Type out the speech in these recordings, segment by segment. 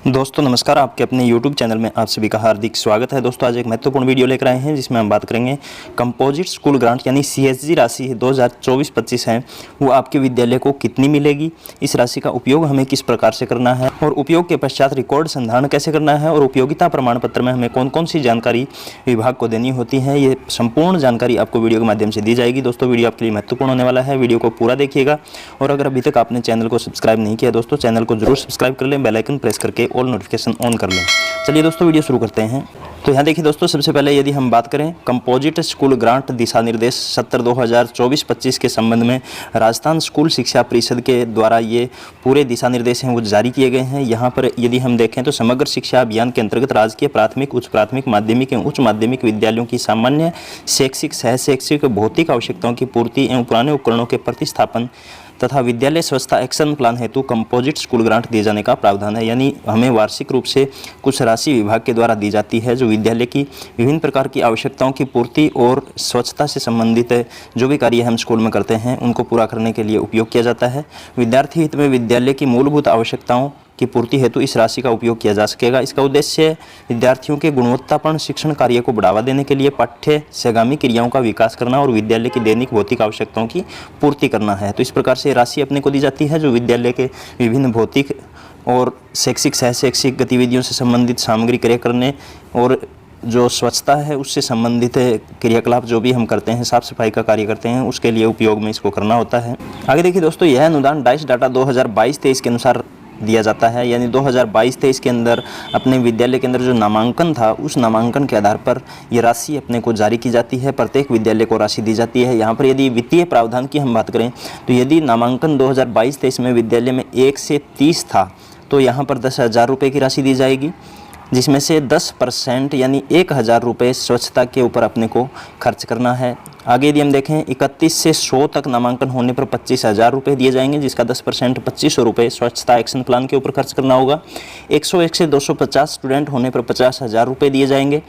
दोस्तों नमस्कार, आपके अपने YouTube चैनल में आप सभी का हार्दिक स्वागत है। दोस्तों आज एक महत्वपूर्ण वीडियो लेकर आए हैं जिसमें हम बात करेंगे कंपोजिट स्कूल ग्रांट यानी CSG राशि 2024-25 है वो आपके विद्यालय को कितनी मिलेगी, इस राशि का उपयोग हमें किस प्रकार से करना है और उपयोग के पश्चात रिकॉर्ड संधारण कैसे करना है और उपयोगिता प्रमाण पत्र में हमें कौन कौन सी जानकारी विभाग को देनी होती है, ये संपूर्ण जानकारी आपको वीडियो के माध्यम से दी जाएगी। दोस्तों वीडियो आपके लिए महत्वपूर्ण होने वाला है, वीडियो को पूरा देखिएगा। और अगर अभी तक आपने चैनल को सब्सक्राइब नहीं किया दोस्तों, चैनल को जरूर सब्सक्राइब कर लें, बेल आइकन प्रेस करके ऑल नोटिफिकेशन ऑन कर लें। चलिए दोस्तों वीडियो शुरू करते हैं। तो यहाँ देखिए दोस्तों, सबसे पहले यदि हम बात करें कंपोजिट स्कूल ग्रांट दिशा निर्देश 70/2024-25 के संबंध में राजस्थान स्कूल शिक्षा परिषद के द्वारा ये पूरे दिशा निर्देश हैं वो जारी किए गए हैं। यहाँ पर यदि हम देखें तो समग्र शिक्षा अभियान के अंतर्गत राजकीय प्राथमिक, उच्च प्राथमिक, माध्यमिक एवं उच्च माध्यमिक विद्यालयों की सामान्य शैक्षिक, सह शैक्षिक, भौतिक आवश्यकताओं की पूर्ति एवं पुराने उपकरणों के प्रतिस्थापन तथा विद्यालय स्वच्छता एक्शन प्लान हेतु कंपोजिट स्कूल ग्रांट दिए जाने का प्रावधान है। यानी हमें वार्षिक रूप से कुछ राशि विभाग के द्वारा दी जाती है जो विद्यालय की विभिन्न प्रकार की आवश्यकताओं की पूर्ति और स्वच्छता से संबंधित जो भी कार्य हम स्कूल में करते हैं उनको पूरा करने के लिए उपयोग किया जाता है। विद्यार्थी हित में विद्यालय की मूलभूत आवश्यकताओं की पूर्ति हेतु इस राशि का उपयोग किया जा सकेगा। इसका उद्देश्य विद्यार्थियों के गुणवत्तापूर्ण शिक्षण कार्य को बढ़ावा देने के लिए पाठ्य सेगामी क्रियाओं का विकास करना और विद्यालय की दैनिक भौतिक आवश्यकताओं की पूर्ति करना है। तो इस प्रकार से राशि अपने को दी जाती है जो विद्यालय के विभिन्न भौतिक और शैक्षिक, सह शैक्षिक गतिविधियों से संबंधित सामग्री क्रय करने और जो स्वच्छता है उससे संबंधित क्रियाकलाप जो भी हम करते हैं, साफ सफाई का कार्य करते हैं, उसके लिए उपयोग में इसको करना होता है। आगे देखिए दोस्तों, यह अनुदान डाइस डाटा 2022-23 के अनुसार दिया जाता है। यानी 2022-23 के अंदर अपने विद्यालय के अंदर जो नामांकन था उस नामांकन के आधार पर ये राशि अपने को जारी की जाती है। प्रत्येक विद्यालय को राशि दी जाती है। यहाँ पर यदि वित्तीय प्रावधान की हम बात करें तो यदि नामांकन 2022-23 में विद्यालय में 1 से 30 था तो यहाँ पर 10,000 रुपये की राशि दी जाएगी, जिसमें से 10% यानी 1,000 रुपये स्वच्छता के ऊपर अपने को खर्च करना है। आगे यदि हम देखें 31 से 100 तक नामांकन होने पर 25,000 रुपये दिए जाएंगे, जिसका 10% 2,500 रुपये स्वच्छता एक्शन प्लान के ऊपर खर्च करना होगा। 101 से 250 स्टूडेंट होने पर 50,000 रुपये दिए जाएंगे,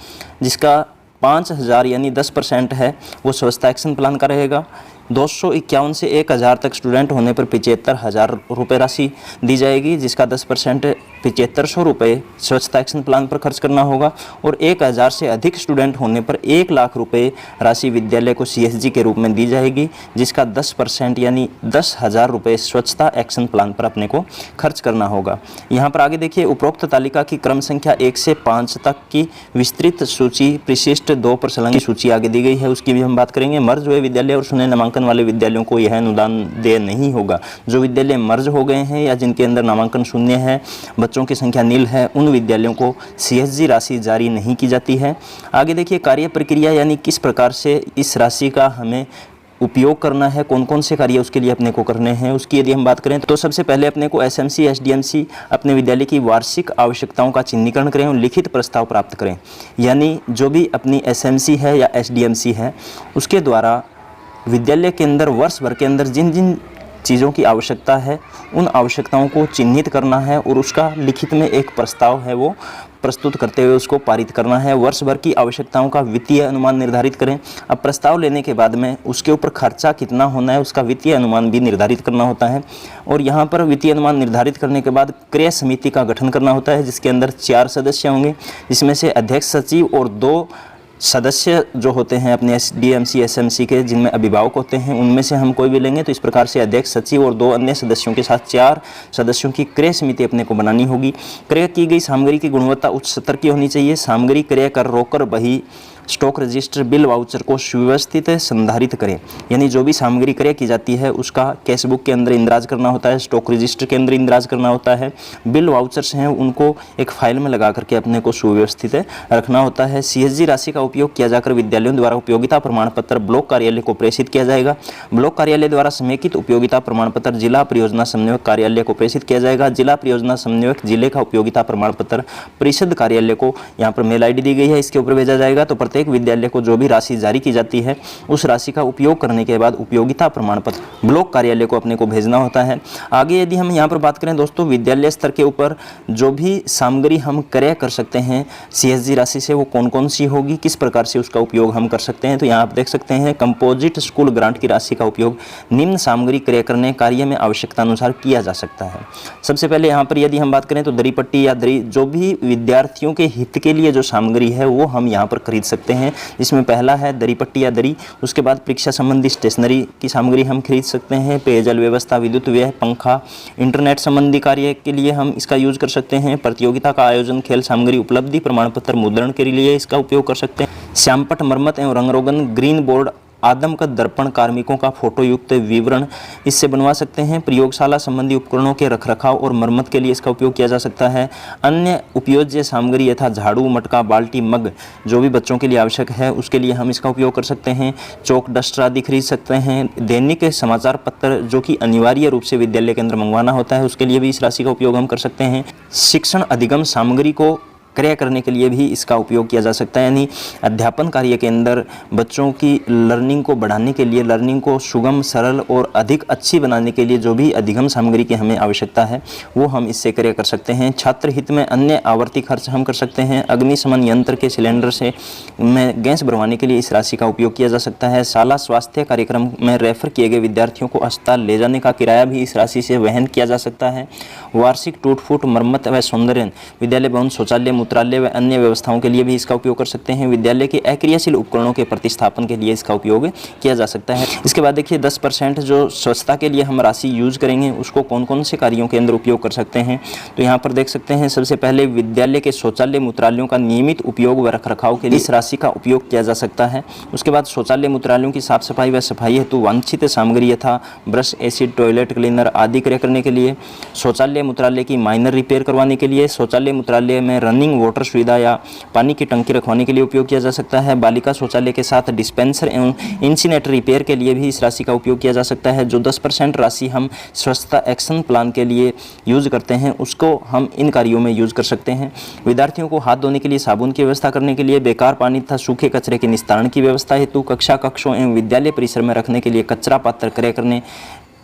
जिसका 5,000 यानी 10% है वो स्वच्छता एक्शन प्लान का रहेगा। 251 से 1,000 तक स्टूडेंट होने पर 75,000 रुपये राशि दी जाएगी, जिसका 10% 7,500 रुपये स्वच्छता एक्शन प्लान पर खर्च करना होगा। और 1,000 से अधिक स्टूडेंट होने पर 1,00,000 रुपये राशि विद्यालय को CSG के रूप में दी जाएगी, जिसका 10% यानी 10,000 रुपये स्वच्छता एक्शन प्लान पर अपने को खर्च करना होगा। यहाँ पर आगे देखिए, उपरोक्त तालिका की क्रम संख्या 1 से 5 तक की विस्तृत सूची परिशिष्ट 2 पर संलग्न सूची आगे दी गई है, उसकी भी हम बात करेंगे। मर्ज हुए विद्यालय और शून्य नामांकन वाले विद्यालयों को यह अनुदान देय नहीं होगा। जो विद्यालय मर्ज हो गए हैं या जिनके अंदर नामांकन शून्य है, बच्चों की संख्या नील है, उन विद्यालयों को CSG राशि जारी नहीं की जाती है। आगे देखिए, कार्य प्रक्रिया यानी किस प्रकार से इस राशि का हमें उपयोग करना है, कौन कौन से कार्य उसके लिए अपने को करने हैं, उसकी यदि हम बात करें तो सबसे पहले अपने को SMC SDMC अपने विद्यालय की वार्षिक आवश्यकताओं का चिन्हीकरण करें और लिखित प्रस्ताव प्राप्त करें। यानी जो भी अपनी SMC है या SDMC है उसके द्वारा विद्यालय के अंदर वर्ष भर के अंदर जिन जिन चीज़ों की आवश्यकता है उन आवश्यकताओं को चिन्हित करना है और उसका लिखित में एक प्रस्ताव है वो प्रस्तुत करते हुए उसको पारित करना है। वर्ष भर की आवश्यकताओं का वित्तीय अनुमान निर्धारित करें। अब प्रस्ताव लेने के बाद में उसके ऊपर खर्चा कितना होना है उसका वित्तीय अनुमान भी निर्धारित करना होता है। और यहाँ पर वित्तीय अनुमान निर्धारित करने के बाद क्रय समिति का गठन करना होता है, जिसके अंदर 4 सदस्य होंगे, जिसमें से अध्यक्ष, सचिव और 2 सदस्य जो होते हैं अपने SDMC SMC के जिनमें अभिभावक होते हैं उनमें से हम कोई भी लेंगे। तो इस प्रकार से अध्यक्ष, सचिव और 2 अन्य सदस्यों के साथ 4 सदस्यों की क्रय समिति अपने को बनानी होगी। क्रय की गई सामग्री की गुणवत्ता उच्च स्तर की होनी चाहिए। सामग्री क्रय कर रोकर बही, स्टॉक रजिस्टर, बिल, वाउचर को सुव्यवस्थित संधारित करें। यानी जो भी सामग्री क्रय की जाती है उसका कैश बुक के अंदर इंदराज करना होता है, स्टॉक रजिस्टर के अंदर इंदराज करना होता है, बिल वाउचर्स हैं उनको एक फाइल में लगा करके अपने को सुव्यवस्थित रखना होता है। CSG राशि का उपयोग किया जाकर विद्यालयों द्वारा उपयोगिता प्रमाण पत्र ब्लॉक कार्यालय को प्रेषित किया जाएगा। ब्लॉक कार्यालय द्वारा समेकित उपयोगिता प्रमाण पत्र जिला परियोजना समन्वयक कार्यालय को प्रेषित किया जाएगा। जिला परियोजना समन्वयक जिले का उपयोगिता प्रमाण पत्र परिषद कार्यालय को, यहाँ पर मेल ID दी गई है, इसके ऊपर भेजा जाएगा। तो प्रत्येक प्रत्येक विद्यालय को जो भी राशि जारी की जाती है उस राशि का उपयोग करने के बाद उपयोगिता प्रमाण पत्र ब्लॉक कार्यालय को अपने को भेजना होता है। आगे यदि हम यहाँ पर बात करें दोस्तों, विद्यालय स्तर के ऊपर जो भी सामग्री हम क्रय कर सकते हैं CSG राशि से, वो कौन कौन सी होगी, किस प्रकार से उसका उपयोग हम कर सकते हैं। तो यहाँ आप देख सकते हैं कंपोजिट स्कूल ग्रांट की राशि का उपयोग निम्न सामग्री क्रय करने कार्य में आवश्यकता अनुसार किया जा सकता है। सबसे पहले यहाँ पर यदि हम बात करें तो दरी पट्टी या दरी, जो भी विद्यार्थियों के हित के लिए जो सामग्री है वो हम यहाँ पर खरीद सकते हैं। इसमें पहला है दरी पट्टी या दरी, उसके बाद परीक्षा संबंधी स्टेशनरी की सामग्री हम खरीद सकते हैं, पेयजल व्यवस्था, विद्युत व्यय, पंखा, इंटरनेट संबंधी कार्य के लिए हम इसका यूज कर सकते हैं, प्रतियोगिता का आयोजन, खेल सामग्री, उपलब्धि प्रमाण पत्र मुद्रण के लिए इसका उपयोग कर सकते हैं, श्यामपट्ट, मरम्मत एवं रंगरोगन, ग्रीन बोर्ड, आदमकद दर्पण, कार्मिकों का फोटो युक्त विवरण इससे बनवा सकते हैं, प्रयोगशाला संबंधी उपकरणों के रखरखाव और मरम्मत के लिए इसका उपयोग किया जा सकता है, अन्य उपयोज्य सामग्री यथा झाड़ू, मटका, बाल्टी, मग जो भी बच्चों के लिए आवश्यक है उसके लिए हम इसका उपयोग कर सकते हैं, चौक, डस्टर आदि खरीद सकते हैं, दैनिक समाचार पत्र जो कि अनिवार्य रूप से विद्यालय के अंदर मंगवाना होता है उसके लिए भी इस राशि का उपयोग हम कर सकते हैं, शिक्षण अधिगम सामग्री को क्रय करने के लिए भी इसका उपयोग किया जा सकता है, यानी अध्यापन कार्य के अंदर बच्चों की लर्निंग को बढ़ाने के लिए, लर्निंग को सुगम, सरल और अधिक अच्छी बनाने के लिए जो भी अधिगम सामग्री की हमें आवश्यकता है वो हम इससे क्रय कर सकते हैं। छात्र हित में अन्य आवर्ती खर्च हम कर सकते हैं, अग्निशमन यंत्र के सिलेंडर से में गैस भरवाने के लिए इस राशि का उपयोग किया जा सकता है, शाला स्वास्थ्य कार्यक्रम में रेफर किए गए विद्यार्थियों को अस्पताल ले जाने का किराया भी इस राशि से वहन किया जा सकता है, वार्षिक टूट फूट, मरम्मत व सौंदर्यन, विद्यालय भवन, शौचालय, मूत्रालय व अन्य व्यवस्थाओं के लिए भी इसका उपयोग कर सकते हैं, विद्यालय के अक्रियाशील उपकरणों के प्रतिस्थापन के लिए इसका उपयोग किया जा सकता है। इसके बाद देखिए 10% जो स्वच्छता के लिए हम राशि यूज करेंगे उसको कौन कौन से कार्यों के अंदर उपयोग कर सकते हैं। तो यहाँ पर देख सकते हैं सबसे पहले विद्यालय के शौचालय मूत्रालयों का नियमित उपयोग व रखरखाव के लिए इस राशि का उपयोग किया जा सकता है। उसके बाद शौचालय मूत्रालयों की साफ सफाई व सफाई हेतु वांछित सामग्री यथा ब्रश, एसिड, टॉयलेट क्लीनर आदि क्रय करने के लिए, शौचालय मूत्रालय की माइनर रिपेयर करवाने के लिए, शौचालय मूत्रालय में रनिंग वाटर सुविधा या पानी की टंकी रखवाने के लिए उपयोग किया जा सकता है, बालिका शौचालय के साथ डिस्पेंसर एवं इंसिनेटर रिपेयर के लिए भी इस राशि का उपयोग किया जा सकता है। जो 10% राशि हम स्वच्छता एक्शन प्लान के लिए यूज करते हैं उसको हम इन कार्यों में यूज कर सकते हैं। विद्यार्थियों को हाथ धोने के लिए साबुन की व्यवस्था करने के लिए, बेकार पानी तथा सूखे कचरे के निस्तारण की व्यवस्था हेतु, कक्षा कक्षों एवं विद्यालय परिसर में रखने के लिए कचरा पात्र क्रय करने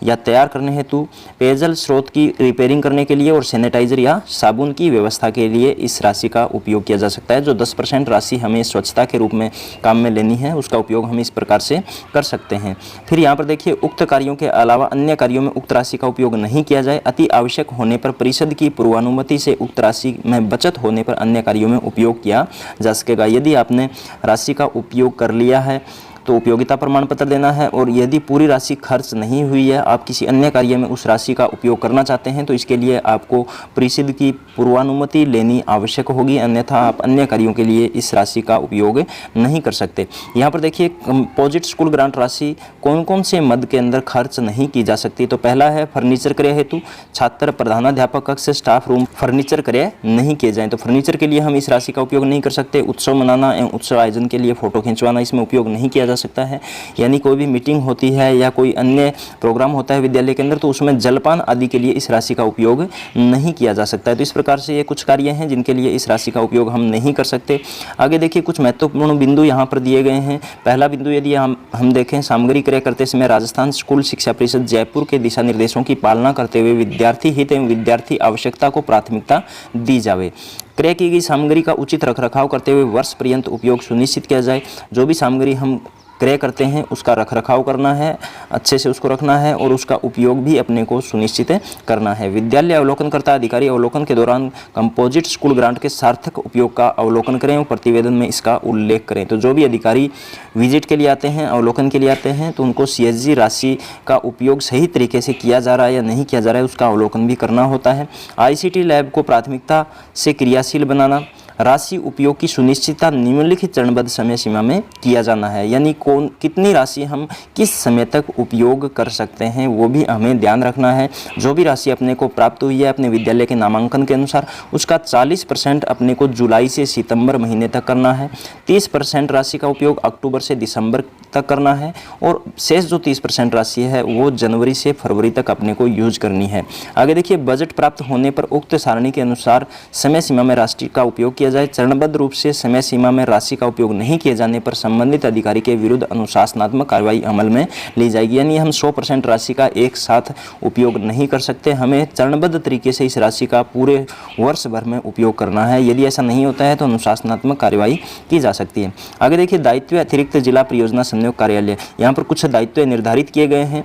या तैयार करने हेतु, पेयजल स्रोत की रिपेयरिंग करने के लिए और सैनिटाइजर या साबुन की व्यवस्था के लिए इस राशि का उपयोग किया जा सकता है। जो 10% राशि हमें स्वच्छता के रूप में काम में लेनी है उसका उपयोग हम इस प्रकार से कर सकते हैं। फिर यहाँ पर देखिए उक्त कार्यों के अलावा अन्य कार्यों में उक्त राशि का उपयोग नहीं किया जाए, अति आवश्यक होने पर परिषद की पूर्वानुमति से उक्त राशि में बचत होने पर अन्य कार्यों में उपयोग किया जा सकेगा। यदि आपने राशि का उपयोग कर लिया है तो उपयोगिता प्रमाण पत्र देना है, और यदि पूरी राशि खर्च नहीं हुई है, आप किसी अन्य कार्य में उस राशि का उपयोग करना चाहते हैं तो इसके लिए आपको परिषद की पूर्वानुमति लेनी आवश्यक होगी, अन्यथा आप अन्य कार्यों के लिए इस राशि का उपयोग नहीं कर सकते। यहाँ पर देखिए कंपोजिट स्कूल ग्रांट राशि कौन कौन से मद के अंदर खर्च नहीं की जा सकती। तो पहला है फर्नीचर क्रय हेतु, छात्र, प्रधानाध्यापक कक्ष, स्टाफ रूम फर्नीचर क्रय नहीं किए जाएँ तो फर्नीचर के लिए हम इस राशि का उपयोग नहीं कर सकते। उत्सव मनाना एवं उत्सव आयोजन के लिए फोटो खिंचवाना इसमें उपयोग नहीं किया सकता है, यानी कोई भी मीटिंग होती है या कोई अन्य प्रोग्राम होता है विद्यालय के अंदर तो उसमें जलपान आदि के लिए इस राशि का उपयोग नहीं किया जा सकता है। तो इस प्रकार से ये कुछ कार्य हैं जिनके लिए इस राशि का उपयोग हम नहीं कर सकते। आगे देखिए कुछ महत्वपूर्ण बिंदु यहाँ पर दिए गए हैं। पहला बिंदु यदि हम देखें, सामग्री क्रय करते समय राजस्थान स्कूल शिक्षा परिषद जयपुर के दिशा निर्देशों की पालना करते हुए विद्यार्थी हित एवं विद्यार्थी आवश्यकता को प्राथमिकता दी जावे। क्रय की गई सामग्री का उचित रखरखाव करते हुए वर्ष पर्यंत उपयोग सुनिश्चित किया जाए। जो भी सामग्री हम क्रय करते हैं उसका रखरखाव करना है, अच्छे से उसको रखना है और उसका उपयोग भी अपने को सुनिश्चित करना है। विद्यालय अवलोकनकर्ता अधिकारी अवलोकन के दौरान कंपोजिट स्कूल ग्रांट के सार्थक उपयोग का अवलोकन करें और प्रतिवेदन में इसका उल्लेख करें। तो जो भी अधिकारी विजिट के लिए आते हैं, अवलोकन के लिए आते हैं, तो उनको CSG राशि का उपयोग सही तरीके से किया जा रहा है या नहीं किया जा रहा है उसका अवलोकन भी करना होता है। ICT लैब को प्राथमिकता से क्रियाशील बनाना, राशि उपयोग की सुनिश्चितता निम्नलिखित चरणबद्ध समय सीमा में किया जाना है, यानी कौन कितनी राशि हम किस समय तक उपयोग कर सकते हैं वो भी हमें ध्यान रखना है। जो भी राशि अपने को प्राप्त हुई है अपने विद्यालय के नामांकन के अनुसार उसका 40% अपने को जुलाई से सितंबर महीने तक करना है, 30% राशि का उपयोग अक्टूबर से दिसंबर तक करना है और शेष जो 30% राशि है वो जनवरी से फरवरी तक अपने को यूज करनी है। आगे देखिए बजट प्राप्त होने पर उक्त सारणी के अनुसार समय सीमा में राशि का उपयोग किया जाए। चरणबद्ध रूप से समय सीमा में राशि का उपयोग नहीं किए जाने पर संबंधित अधिकारी के विरुद्ध अनुशासनात्मक कार्रवाई अमल में ली जाएगी। यानी हम 100% राशि का एक साथ उपयोग नहीं कर सकते, हमें चरणबद्ध तरीके से इस राशि का पूरे वर्ष भर में उपयोग करना है। यदि ऐसा नहीं होता है तो अनुशासनात्मक कार्रवाई की जा सकती है। आगे देखिए, दायित्व अतिरिक्त जिला परियोजना संयोग कार्यालय, यहाँ पर कुछ दायित्व निर्धारित किए गए हैं।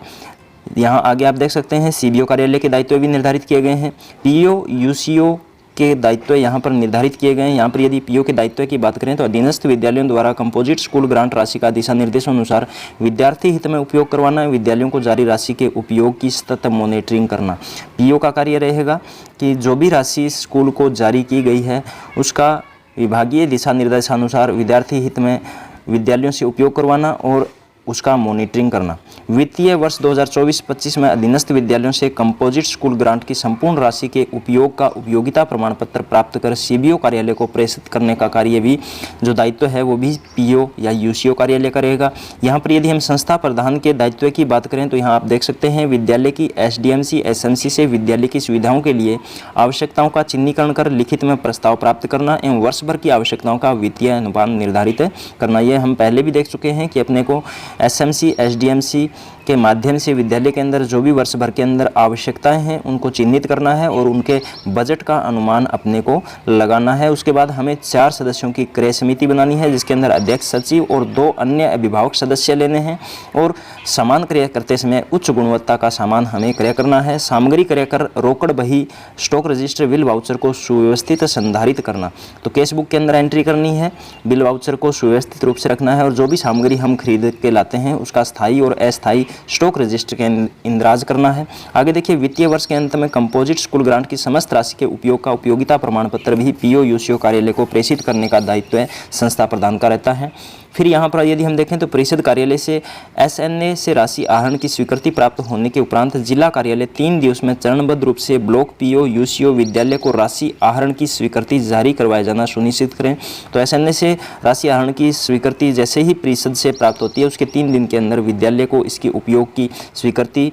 यहाँ आगे आप देख सकते हैं सीबीओ कार्यालय के दायित्व भी निर्धारित किए गए हैं। पीओ यूसीओ के दायित्व यहाँ पर निर्धारित किए गए हैं। यहाँ पर यदि पीओ के दायित्व की बात करें तो अधीनस्थ विद्यालयों द्वारा कंपोजिट स्कूल ग्रांट राशि का दिशा निर्देशों अनुसार विद्यार्थी हित में उपयोग करवाना, विद्यालयों को जारी राशि के उपयोग की सतत मॉनिटरिंग करना। पीओ का कार्य रहेगा कि जो भी राशि स्कूल को जारी की गई है उसका विभागीय दिशा निर्देशानुसार विद्यार्थी हित में विद्यालयों से उपयोग करवाना और उसका मॉनिटरिंग करना। वित्तीय वर्ष 2024-25 में अधीनस्थ विद्यालयों से कंपोजिट स्कूल ग्रांट की संपूर्ण राशि के उपयोग का उपयोगिता प्रमाण पत्र प्राप्त कर सीबीओ कार्यालय को प्रेषित करने का कार्य भी, जो दायित्व है वो भी पीओ या यूसीओ कार्यालय करेगा। यहाँ पर यदि हम संस्था प्रधान के दायित्व की बात करें तो यहाँ आप देख सकते हैं विद्यालय की एसडीएमसी एसएमसी से विद्यालय की सुविधाओं के लिए आवश्यकताओं का चिन्हीकरण कर लिखित में प्रस्ताव प्राप्त करना एवं वर्ष भर की आवश्यकताओं का वित्तीय अनुपात निर्धारित करना। ये हम पहले भी देख चुके हैं कि अपने को एसएमसी एसडीएमसी के माध्यम से विद्यालय के अंदर जो भी वर्ष भर के अंदर आवश्यकताएं हैं उनको चिन्हित करना है और उनके बजट का अनुमान अपने को लगाना है। उसके बाद हमें 4 सदस्यों की क्रय समिति बनानी है जिसके अंदर अध्यक्ष सचिव और 2 अन्य अभिभावक सदस्य लेने हैं और सामान क्रय करते समय उच्च गुणवत्ता का सामान हमें क्रय करना है। सामग्री क्रय कर रोकड़ बही स्टॉक रजिस्टर बिल वाउचर को सुव्यवस्थित संधारित करना, तो कैश बुक के अंदर एंट्री करनी है, बिल वाउचर को सुव्यवस्थित रूप से रखना है और जो भी सामग्री हम खरीद के लाते हैं उसका स्थायी और अस्थायी स्टॉक रजिस्टर के इंदराज करना है। आगे देखिए, वित्तीय वर्ष के अंत में कंपोजिट स्कूल ग्रांट की समस्त राशि के उपयोग का उपयोगिता प्रमाण पत्र भी पीओ यूसीओ कार्यालय को प्रेषित करने का दायित्व संस्था प्रदान का रहता है। फिर यहाँ पर यदि हम देखें तो परिषद कार्यालय से एसएनए से राशि आहरण की स्वीकृति प्राप्त होने के उपरांत जिला कार्यालय 3 दिवस में चरणबद्ध रूप से ब्लॉक पीओ यूसीओ विद्यालय को राशि आहरण की स्वीकृति जारी करवाया जाना सुनिश्चित करें। तो एसएनए से राशि आहरण की स्वीकृति जैसे ही परिषद से प्राप्त होती है उसके 3 दिन के अंदर विद्यालय को इसकी उपयोग की स्वीकृति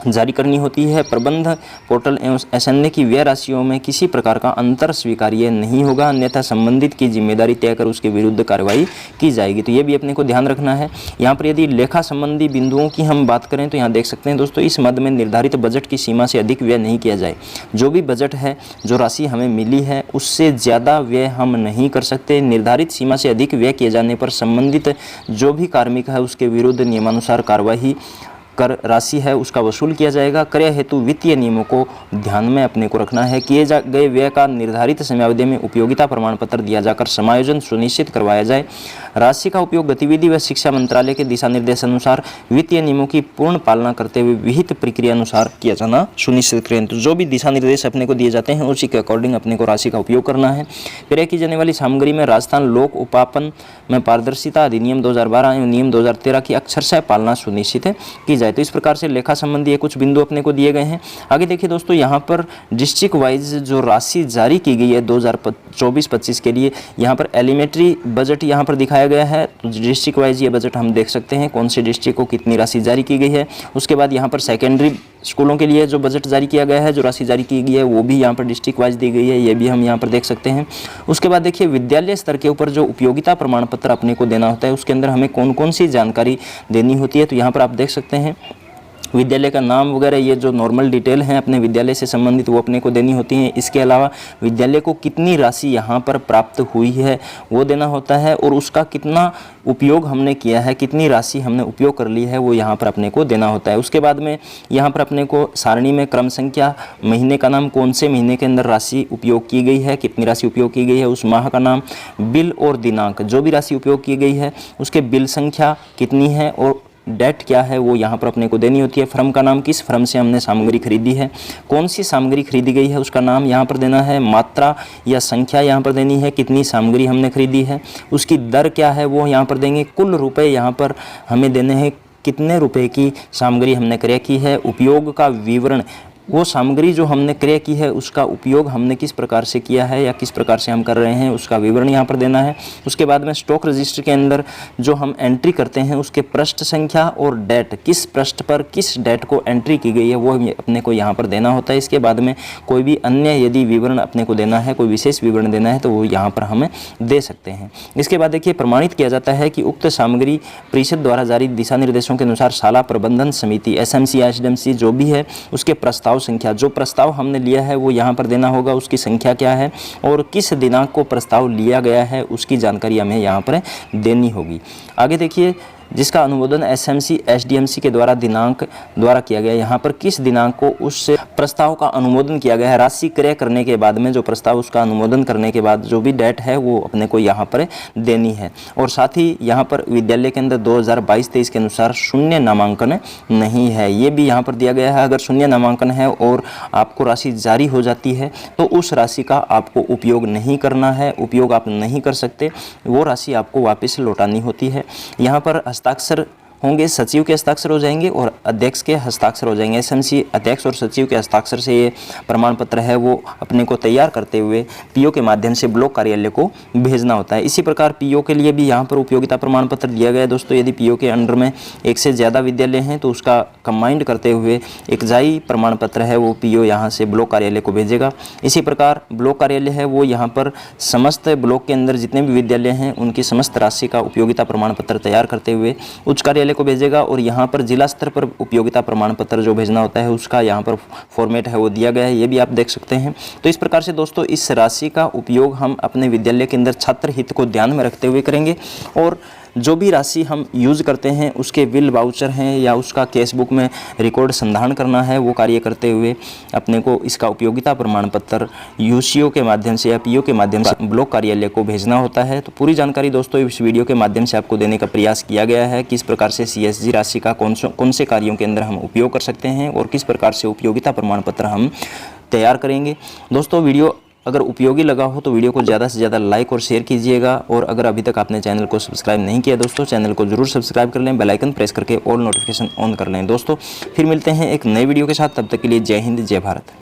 जारी करनी होती है। प्रबंध पोर्टल एवं एसएनए की व्यय राशियों में किसी प्रकार का अंतर स्वीकार्य नहीं होगा, अन्यथा संबंधित की जिम्मेदारी तय कर उसके विरुद्ध कार्रवाई की जाएगी। तो ये भी अपने को ध्यान रखना है। यहाँ पर यदि लेखा संबंधी बिंदुओं की हम बात करें तो यहाँ देख सकते हैं दोस्तों, इस मद में निर्धारित बजट की सीमा से अधिक व्यय नहीं किया जाए। जो भी बजट है, जो राशि हमें मिली है उससे ज़्यादा व्यय हम नहीं कर सकते। निर्धारित सीमा से अधिक व्यय किए जाने पर संबंधित जो भी कार्मिक है उसके विरुद्ध नियमानुसार कार्रवाई कर राशि है उसका वसूल किया जाएगा। क्रय हेतु वित्तीय नियमों को ध्यान में अपने को रखना है। किए गए व्यय का निर्धारित समयावधि में उपयोगिता प्रमाण पत्र दिया जाकर समायोजन सुनिश्चित करवाया जाए। राशि का उपयोग गतिविधि व शिक्षा मंत्रालय के दिशा निर्देश अनुसार वित्तीय नियमों की पूर्ण पालना करते हुए विहित प्रक्रिया अनुसार किया जाना सुनिश्चित करें। तो जो भी दिशा निर्देश अपने को दिए जाते हैं उसी के अकॉर्डिंग अपने को राशि का उपयोग करना है। क्रय की जाने वाली सामग्री में राजस्थान लोक उपापन में पारदर्शिता अधिनियम 2012 एवं नियम 2013 की अक्षरशः पालना सुनिश्चित की जाए। तो इस प्रकार से लेखा संबंधी कुछ बिंदु अपने को दिए गए हैं। आगे देखिए दोस्तों, यहाँ पर डिस्ट्रिक्ट वाइज जो राशि जारी की गई है 2024-25 के लिए, यहाँ पर एलिमेंट्री बजट यहाँ पर दिखाया गया है। तो डिस्ट्रिक्ट वाइज ये बजट हम देख सकते हैं कौन से डिस्ट्रिक्ट को कितनी राशि जारी की गई है। उसके बाद यहाँ पर सेकेंडरी स्कूलों के लिए जो बजट जारी किया गया है, जो राशि जारी की गई है वो भी यहाँ पर डिस्ट्रिक्ट वाइज दी गई है, ये भी हम यहाँ पर देख सकते हैं। उसके बाद देखिए, विद्यालय स्तर के ऊपर जो उपयोगिता प्रमाण पत्र अपने को देना होता है उसके अंदर हमें कौन कौन सी जानकारी देनी होती है। तो यहाँ पर आप देख सकते हैं विद्यालय का नाम वगैरह, ये जो नॉर्मल डिटेल हैं अपने विद्यालय से संबंधित वो अपने को देनी होती हैं। इसके अलावा विद्यालय को कितनी राशि यहाँ पर प्राप्त हुई है वो देना होता है और उसका कितना उपयोग हमने किया है, कितनी राशि हमने उपयोग कर ली है वो यहाँ पर अपने को देना होता है। उसके बाद में यहाँ पर अपने को सारणी में क्रम संख्या, महीने का नाम, कौन से महीने के अंदर राशि उपयोग की गई है, कितनी राशि उपयोग की गई है, उस माह का नाम, बिल और दिनांक, जो भी राशि उपयोग की गई है उसके बिल संख्या कितनी है और डेट क्या है वो यहाँ पर अपने को देनी होती है। फर्म का नाम, किस फर्म से हमने सामग्री खरीदी है, कौन सी सामग्री खरीदी गई है उसका नाम यहाँ पर देना है, मात्रा या संख्या यहाँ पर देनी है, कितनी सामग्री हमने खरीदी है, उसकी दर क्या है वो यहाँ पर देंगे, कुल रुपए यहाँ पर हमें देने हैं, कितने रुपए की सामग्री हमने क्रय की है, उपयोग का विवरण वो सामग्री जो हमने क्रय की है उसका उपयोग हमने किस प्रकार से किया है या किस प्रकार से हम कर रहे हैं उसका विवरण यहाँ पर देना है। उसके बाद में स्टॉक रजिस्टर के अंदर जो हम एंट्री करते हैं उसके पृष्ठ संख्या और डेट, किस पृष्ठ पर किस डेट को एंट्री की गई है वो अपने को यहाँ पर देना होता है। इसके बाद में कोई भी अन्य यदि विवरण अपने को देना है, कोई विशेष विवरण देना है तो वो यहाँ पर हमें दे सकते हैं। इसके बाद देखिए प्रमाणित किया जाता है कि उक्त सामग्री परिषद द्वारा जारी दिशा निर्देशों के अनुसार शाला प्रबंधन समिति SMC या SDMC जो भी है उसके प्रस्ताव संख्या, जो प्रस्ताव हमने लिया है वो यहाँ पर देना होगा, उसकी संख्या क्या है और किस दिनांक को प्रस्ताव लिया गया है उसकी जानकारी हमें यहाँ पर देनी होगी। आगे देखिए जिसका अनुमोदन SMC SDMC के द्वारा दिनांक द्वारा किया गया, यहाँ पर किस दिनांक को उस प्रस्ताव का अनुमोदन किया गया है, राशि क्रय करने के बाद में जो प्रस्ताव उसका अनुमोदन करने के बाद जो भी डेट है वो अपने को यहाँ पर देनी है। और साथ ही यहाँ पर विद्यालय के अंदर 2022-23 के अनुसार शून्य नामांकन नहीं है, ये भी यहाँ पर दिया गया है। अगर शून्य नामांकन है और आपको राशि जारी हो जाती है तो उस राशि का आपको उपयोग नहीं करना है, उपयोग आप नहीं कर सकते, वो राशि आपको वापस लौटानी होती है। यहाँ पर हस्ताक्षर होंगे, सचिव के हस्ताक्षर हो जाएंगे और अध्यक्ष के हस्ताक्षर हो जाएंगे। SMC अध्यक्ष और सचिव के हस्ताक्षर से ये प्रमाण पत्र है वो अपने को तैयार करते हुए PO के माध्यम से ब्लॉक कार्यालय को भेजना होता है। इसी प्रकार PO के लिए भी यहाँ पर उपयोगिता प्रमाण पत्र दिया गया है दोस्तों। यदि PO के अंडर में एक से ज़्यादा विद्यालय हैं तो उसका कंबाइंड करते हुए एक जाई प्रमाण पत्र है वो PO यहाँ से ब्लॉक कार्यालय को भेजेगा। इसी प्रकार ब्लॉक कार्यालय है वो यहाँ पर समस्त ब्लॉक के अंदर जितने भी विद्यालय हैं उनकी समस्त राशि का उपयोगिता प्रमाण पत्र तैयार करते हुए उच्च कार्यालय को भेजेगा। और यहाँ पर जिला स्तर पर उपयोगिता प्रमाण पत्र जो भेजना होता है उसका यहाँ पर फॉर्मेट है वो दिया गया है, ये भी आप देख सकते हैं। तो इस प्रकार से दोस्तों इस राशि का उपयोग हम अपने विद्यालय के अंदर छात्र हित को ध्यान में रखते हुए करेंगे और जो भी राशि हम यूज़ करते हैं उसके बिल वाउचर हैं या उसका कैश बुक में रिकॉर्ड संधारण करना है वो कार्य करते हुए अपने को इसका उपयोगिता प्रमाण पत्र UCO के माध्यम से या PO के माध्यम से ब्लॉक कार्यालय को भेजना होता है। तो पूरी जानकारी दोस्तों इस वीडियो के माध्यम से आपको देने का प्रयास किया गया है, किस प्रकार से CSG राशि का कौन से कार्यों के अंदर हम उपयोग कर सकते हैं और किस प्रकार से उपयोगिता प्रमाण पत्र हम तैयार करेंगे। दोस्तों वीडियो अगर उपयोगी लगा हो तो वीडियो को ज़्यादा से ज़्यादा लाइक और शेयर कीजिएगा और अगर अभी तक आपने चैनल को सब्सक्राइब नहीं किया दोस्तों चैनल को ज़रूर सब्सक्राइब कर लें, बेल आइकन प्रेस करके ऑल नोटिफिकेशन ऑन कर लें। दोस्तों फिर मिलते हैं एक नए वीडियो के साथ, तब तक के लिए जय हिंद जय भारत।